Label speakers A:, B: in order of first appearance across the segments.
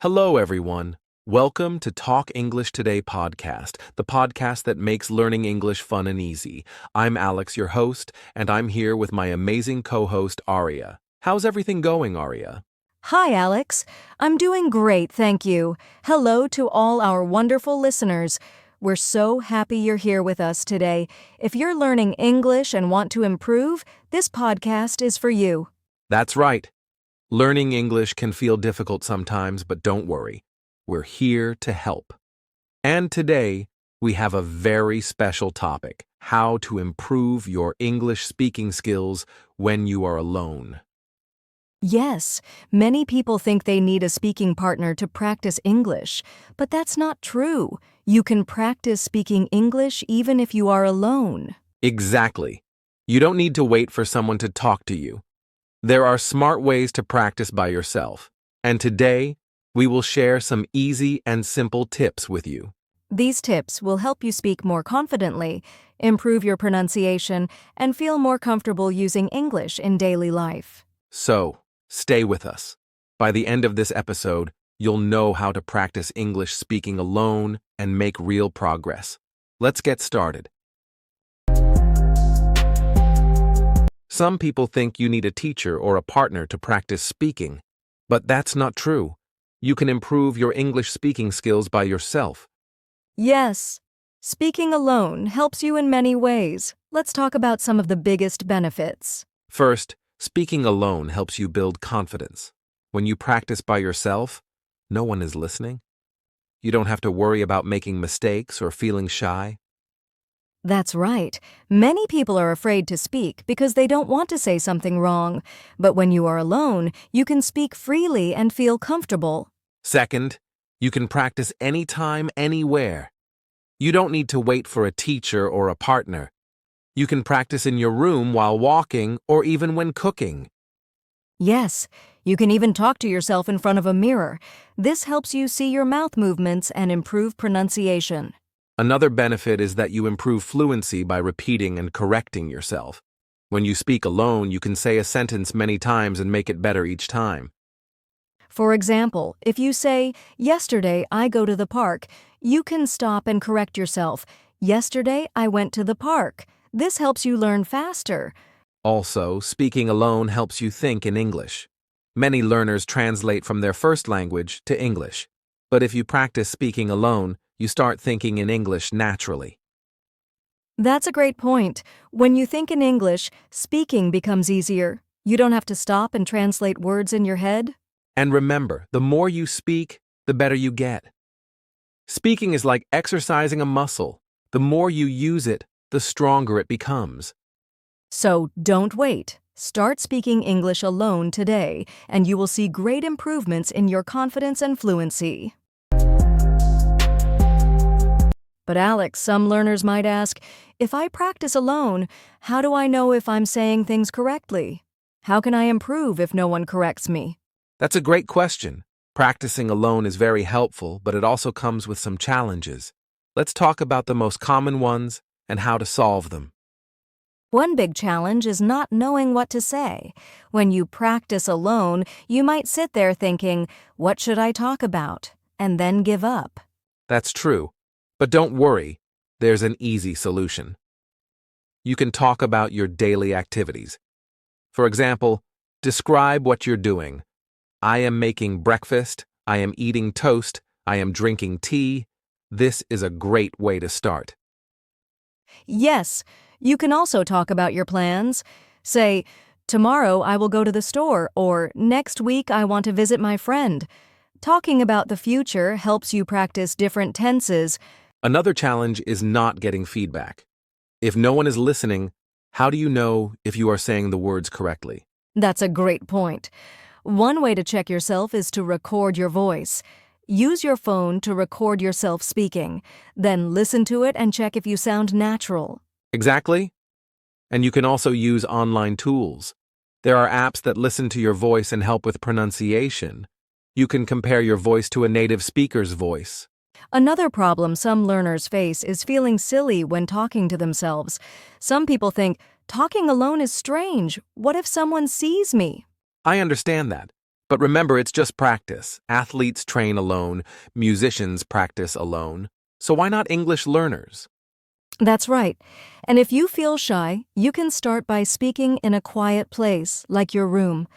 A: Hello, everyone. Welcome to Talk English Today podcast, the podcast that makes learning English fun and easy. I'm Alex, your host, and I'm here with my amazing co-host, Aria. How's everything going, Aria?
B: Hi, Alex. I'm doing great, thank you. Hello to all our wonderful listeners. We're so happy you're here with us today. If you're learning English and want to improve, this podcast is for you.
A: That's right. Learning English can feel difficult sometimes, but don't worry. We're here to help. And today, we have a very special topic: how to improve your English speaking skills when you are alone.
B: Yes, many people think they need a speaking partner to practice English, but that's not true. You can practice speaking English even if you are alone.
A: Exactly. You don't need to wait for someone to talk to you. There are smart ways to practice by yourself, and today we will share some easy and simple tips with you.
B: These tips will help you speak more confidently, improve your pronunciation, and feel more comfortable using English in daily life.
A: So, stay with us. By the end of this episode, you'll know how to practice English speaking alone and make real progress. Let's get started. Some people think you need a teacher or a partner to practice speaking, but that's not true. You can improve your English speaking skills by yourself.
B: Yes, speaking alone helps you in many ways. Let's talk about some of the biggest benefits.
A: First, speaking alone helps you build confidence. When you practice by yourself, no one is listening. You don't have to worry about making mistakes or feeling shy.
B: That's right. Many people are afraid to speak because they don't want to say something wrong. But when you are alone, you can speak freely and feel comfortable.
A: Second, you can practice anytime, anywhere. You don't need to wait for a teacher or a partner. You can practice in your room while walking or even when cooking.
B: Yes, you can even talk to yourself in front of a mirror. This helps you see your mouth movements and improve pronunciation.
A: Another benefit is that you improve fluency by repeating and correcting yourself. When you speak alone, you can say a sentence many times and make it better each time.
B: For example, if you say, "Yesterday I go to the park," you can stop and correct yourself. "Yesterday I went to the park." This helps you learn faster.
A: Also, speaking alone helps you think in English. Many learners translate from their first language to English. But if you practice speaking alone, you start thinking in English naturally.
B: That's a great point. When you think in English, speaking becomes easier. You don't have to stop and translate words in your head.
A: And remember, the more you speak, the better you get. Speaking is like exercising a muscle. The more you use it, the stronger it becomes.
B: So don't wait. Start speaking English alone today, and you will see great improvements in your confidence and fluency. But Alex, some learners might ask, if I practice alone, how do I know if I'm saying things correctly? How can I improve if no one corrects me?
A: That's a great question. Practicing alone is very helpful, but it also comes with some challenges. Let's talk about the most common ones and how to solve them.
B: One big challenge is not knowing what to say. When you practice alone, you might sit there thinking, "What should I talk about?" and then give up.
A: That's true. But don't worry, there's an easy solution. You can talk about your daily activities. For example, describe what you're doing. I am making breakfast, I am eating toast, I am drinking tea. This is a great way to start.
B: Yes, you can also talk about your plans. Say, "Tomorrow I will go to the store," or "Next week I want to visit my friend." Talking about the future helps you practice different tenses.
A: Another challenge is not getting feedback. If no one is listening, how do you know if you are saying the words correctly?
B: That's a great point. One way to check yourself is to record your voice. Use your phone to record yourself speaking. Then listen to it and check if you sound natural.
A: Exactly. And you can also use online tools. There are apps that listen to your voice and help with pronunciation. You can compare your voice to a native speaker's voice.
B: Another problem some learners face is feeling silly when talking to themselves. Some people think, talking alone is strange. What if someone sees me?
A: I understand that. But remember, it's just practice. Athletes train alone, musicians practice alone. So why not English learners?
B: That's right. And if you feel shy, you can start by speaking in a quiet place, like your room.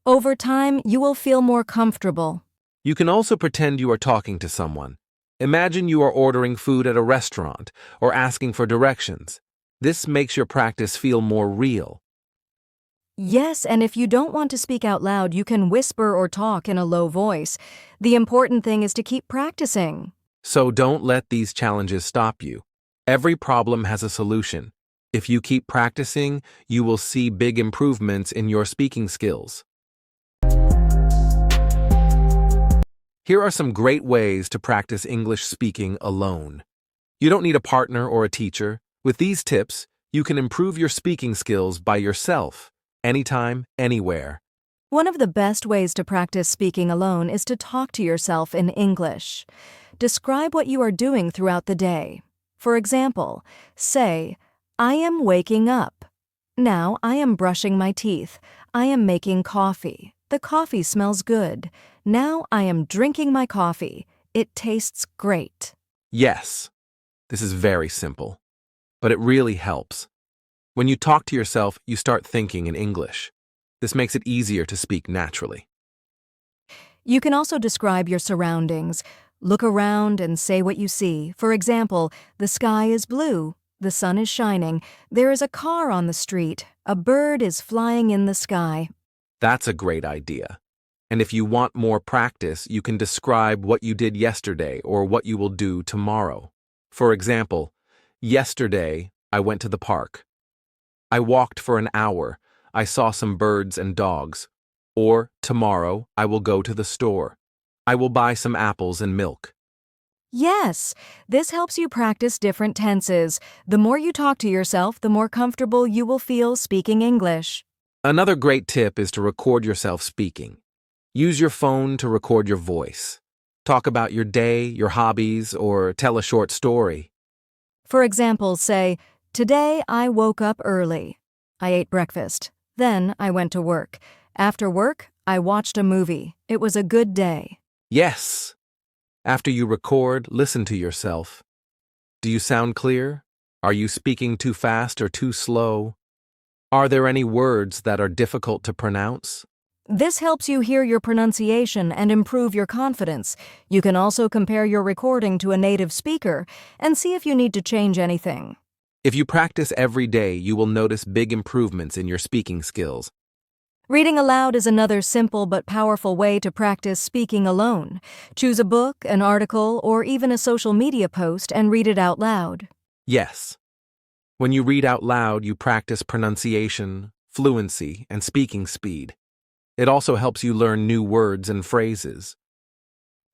B: Over time, you will feel more comfortable.
A: You can also pretend you are talking to someone. Imagine you are ordering food at a restaurant or asking for directions. This makes your practice feel more real.
B: Yes, and if you don't want to speak out loud, you can whisper or talk in a low voice. The important thing is to keep practicing.
A: So don't let these challenges stop you. Every problem has a solution. If you keep practicing, you will see big improvements in your speaking skills. Here are some great ways to practice English speaking alone. You don't need a partner or a teacher. With these tips, you can improve your speaking skills by yourself, anytime, anywhere.
B: One of the best ways to practice speaking alone is to talk to yourself in English. Describe what you are doing throughout the day. For example, say, I am waking up. Now I am brushing my teeth. I am making coffee. The coffee smells good. Now I am drinking my coffee. It tastes great.
A: Yes, this is very simple, but it really helps. When you talk to yourself, you start thinking in English. This makes it easier to speak naturally.
B: You can also describe your surroundings. Look around and say what you see. For example, the sky is blue. The sun is shining. There is a car on the street. A bird is flying in the sky.
A: That's a great idea. And if you want more practice, you can describe what you did yesterday or what you will do tomorrow. For example, yesterday I went to the park. I walked for an hour. I saw some birds and dogs. Or tomorrow I will go to the store. I will buy some apples and milk.
B: Yes, this helps you practice different tenses. The more you talk to yourself, the more comfortable you will feel speaking English.
A: Another great tip is to record yourself speaking. Use your phone to record your voice. Talk about your day, your hobbies, or tell a short story.
B: For example, say, today I woke up early. I ate breakfast. Then I went to work. After work, I watched a movie. It was a good day.
A: Yes. After you record, listen to yourself. Do you sound clear? Are you speaking too fast or too slow? Are there any words that are difficult to pronounce?
B: This helps you hear your pronunciation and improve your confidence. You can also compare your recording to a native speaker and see if you need to change anything.
A: If you practice every day, you will notice big improvements in your speaking skills.
B: Reading aloud is another simple but powerful way to practice speaking alone. Choose a book, an article, or even a social media post and read it out loud.
A: Yes. When you read out loud, you practice pronunciation, fluency, and speaking speed. It also helps you learn new words and phrases.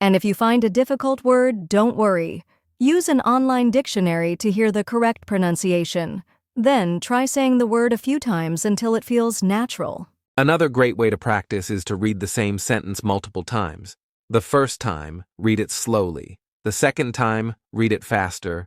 B: And if you find a difficult word, don't worry. Use an online dictionary to hear the correct pronunciation. Then try saying the word a few times until it feels natural.
A: Another great way to practice is to read the same sentence multiple times. The first time, read it slowly. The second time, read it faster.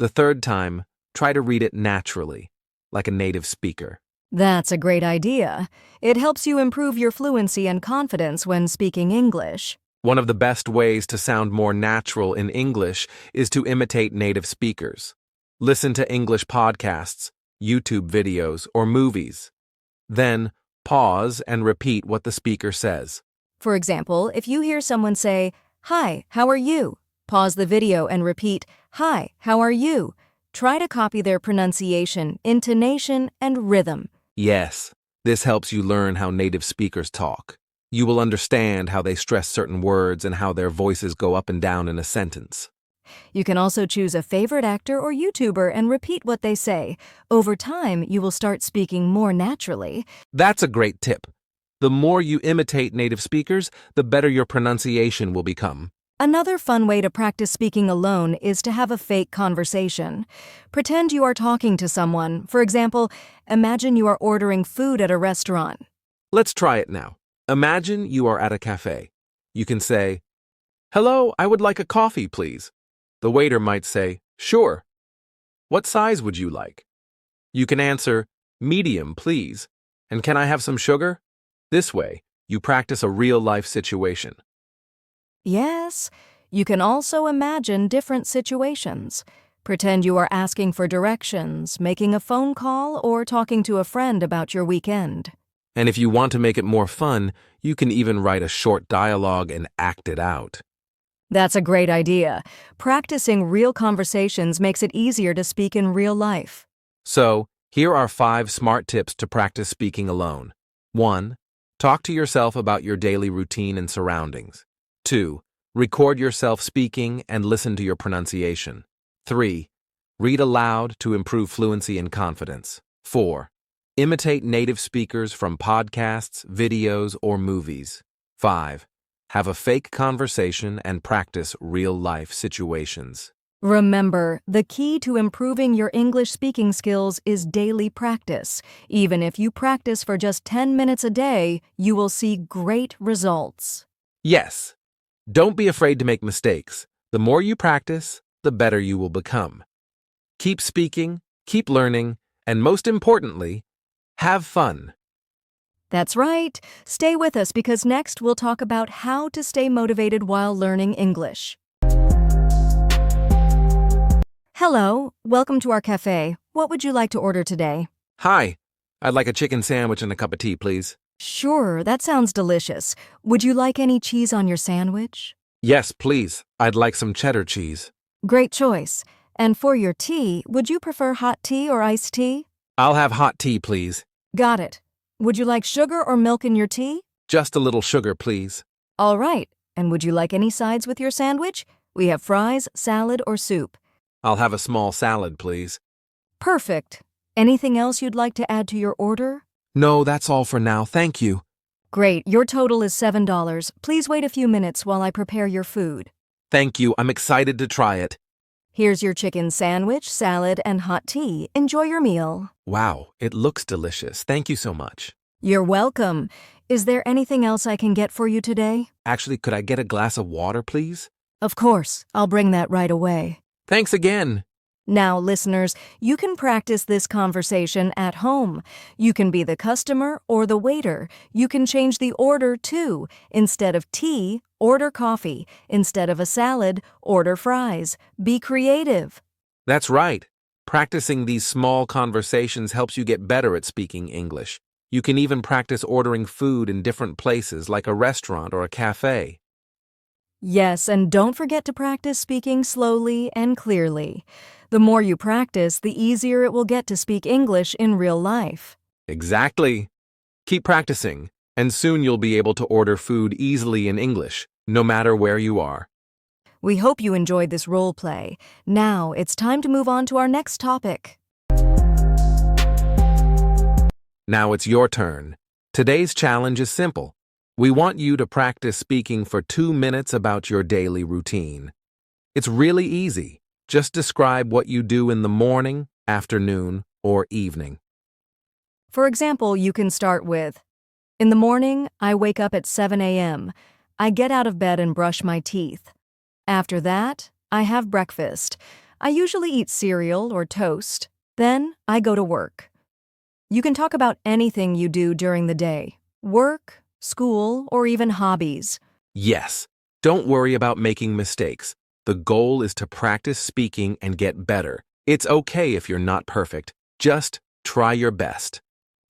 A: The third time, try to read it naturally, like a native speaker.
B: That's a great idea. It helps you improve your fluency and confidence when speaking English.
A: One of the best ways to sound more natural in English is to imitate native speakers. Listen to English podcasts, YouTube videos, or movies. Then, pause and repeat what the speaker says.
B: For example, if you hear someone say, "Hi, how are you?" Pause the video and repeat, "Hi, how are you?" Try to copy their pronunciation, intonation, and rhythm.
A: Yes, this helps you learn how native speakers talk. You will understand how they stress certain words and how their voices go up and down in a sentence.
B: You can also choose a favorite actor or YouTuber and repeat what they say. Over time, you will start speaking more naturally.
A: That's a great tip. The more you imitate native speakers, the better your pronunciation will become.
B: Another fun way to practice speaking alone is to have a fake conversation. Pretend you are talking to someone. For example, imagine you are ordering food at a restaurant.
A: Let's try it now. Imagine you are at a cafe. You can say, "Hello, I would like a coffee, please." The waiter might say, "Sure." "What size would you like?" You can answer, "Medium, please." "And can I have some sugar?" This way, You practice a real-life situation.
B: Yes, you can also imagine different situations. Pretend you are asking for directions, making a phone call, or talking to a friend about your weekend.
A: And if you want to make it more fun, you can even write a short dialogue and act it out.
B: That's a great idea. Practicing real conversations makes it easier to speak in real life.
A: So, here are 5 smart tips to practice speaking alone. 1. Talk to yourself about your daily routine and surroundings. 2. Record yourself speaking and listen to your pronunciation. 3. Read aloud to improve fluency and confidence. 4. Imitate native speakers from podcasts, videos, or movies. 5. Have a fake conversation and practice real-life situations.
B: Remember, the key to improving your English speaking skills is daily practice. Even if you practice for just 10 minutes a day, you will see great results.
A: Yes, don't be afraid to make mistakes. The more you practice, the better you will become. Keep speaking, keep learning, and most importantly, have fun.
B: That's right. Stay with us because next we'll talk about how to stay motivated while learning English. Hello, welcome to our cafe. What would you like to order today?
A: Hi, I'd like a chicken sandwich and a cup of tea, please.
B: Sure, that sounds delicious. Would you like any cheese on your sandwich?
A: Yes, please. I'd like some cheddar cheese.
B: Great choice. And for your tea, would you prefer hot tea or iced tea?
A: I'll have hot tea, please.
B: Got it. Would you like sugar or milk in your tea?
A: Just a little sugar, please.
B: All right. And would you like any sides with your sandwich? We have fries, salad, or soup.
A: I'll have a small salad, please.
B: Perfect. Anything else you'd like to add to your order?
A: No, that's all for now. Thank you.
B: Great. Your total is $7. Please wait a few minutes while I prepare your food.
A: Thank you. I'm excited to try it.
B: Here's your chicken sandwich, salad, and hot tea. Enjoy your meal.
A: Wow, it looks delicious. Thank you so much.
B: You're welcome. Is there anything else I can get for you today?
A: Actually, could I get a glass of water, please?
B: Of course. I'll bring that right away.
A: Thanks again.
B: Now, listeners, you can practice this conversation at home. You can be the customer or the waiter. You can change the order, too. Instead of tea, order coffee. Instead of a salad, order fries. Be creative.
A: That's right. Practicing these small conversations helps you get better at speaking English. You can even practice ordering food in different places like a restaurant or a cafe.
B: Yes, and don't forget to practice speaking slowly and clearly. The more you practice, the easier it will get to speak English in real life.
A: Exactly. Keep practicing, and soon you'll be able to order food easily in English, no matter where you are.
B: We hope you enjoyed this role play. Now it's time to move on to our next topic.
A: Now it's your turn. Today's challenge is simple. We want you to practice speaking for 2 minutes about your daily routine. It's really easy. Just describe what you do in the morning, afternoon, or evening.
B: For example, you can start with, in the morning, I wake up at 7 a.m. I get out of bed and brush my teeth. After that, I have breakfast. I usually eat cereal or toast. Then, I go to work. You can talk about anything you do during the day. Work, school, or even hobbies.
A: Yes, don't worry about making mistakes. The goal is to practice speaking and get better. It's okay if you're not perfect. Just try your best.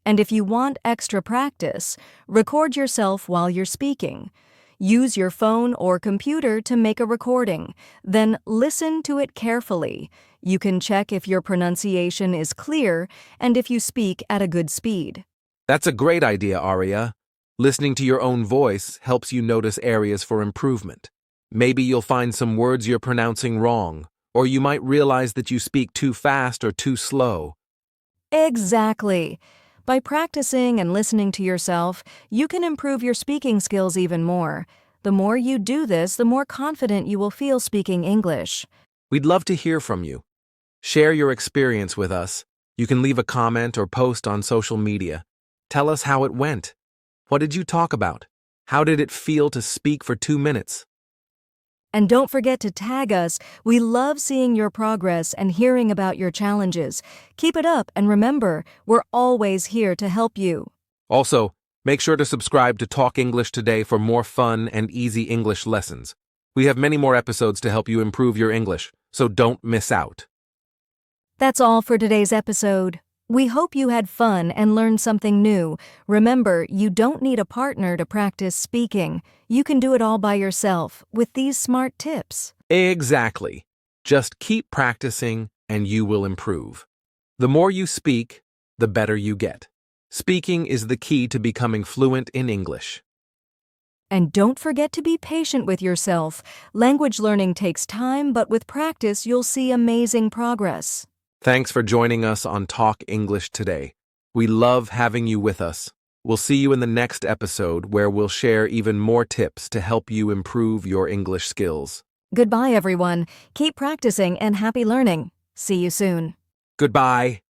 B: And if you want extra practice, record yourself while you're speaking. Use your phone or computer to make a recording. Then listen to it carefully. You can check if your pronunciation is clear and if you speak at a good speed.
A: That's a great idea, Aria. Listening to your own voice helps you notice areas for improvement. Maybe you'll find some words you're pronouncing wrong, or you might realize that you speak too fast or too slow.
B: Exactly. By practicing and listening to yourself, you can improve your speaking skills even more. The more you do this, the more confident you will feel speaking English.
A: We'd love to hear from you. Share your experience with us. You can leave a comment or post on social media. Tell us how it went. What did you talk about? How did it feel to speak for 2 minutes?
B: And don't forget to tag us. We love seeing your progress and hearing about your challenges. Keep it up and remember, we're always here to help you.
A: Also, Make sure to subscribe to Talk English Today for more fun and easy English lessons. We have many more episodes to help you improve your English, so don't miss out.
B: That's all for today's episode. We hope you had fun and learned something new. Remember, you don't need a partner to practice speaking. You can do it all by yourself with these smart tips.
A: Exactly. Just keep practicing and you will improve. The more you speak, the better you get. Speaking is the key to becoming fluent in English.
B: And don't forget to be patient with yourself. Language learning takes time, but with practice, you'll see amazing progress.
A: Thanks for joining us on Talk English Today. We love having you with us. We'll see you in the next episode where we'll share even more tips to help you improve your English skills.
B: Goodbye, everyone. Keep practicing and happy learning. See you soon.
A: Goodbye.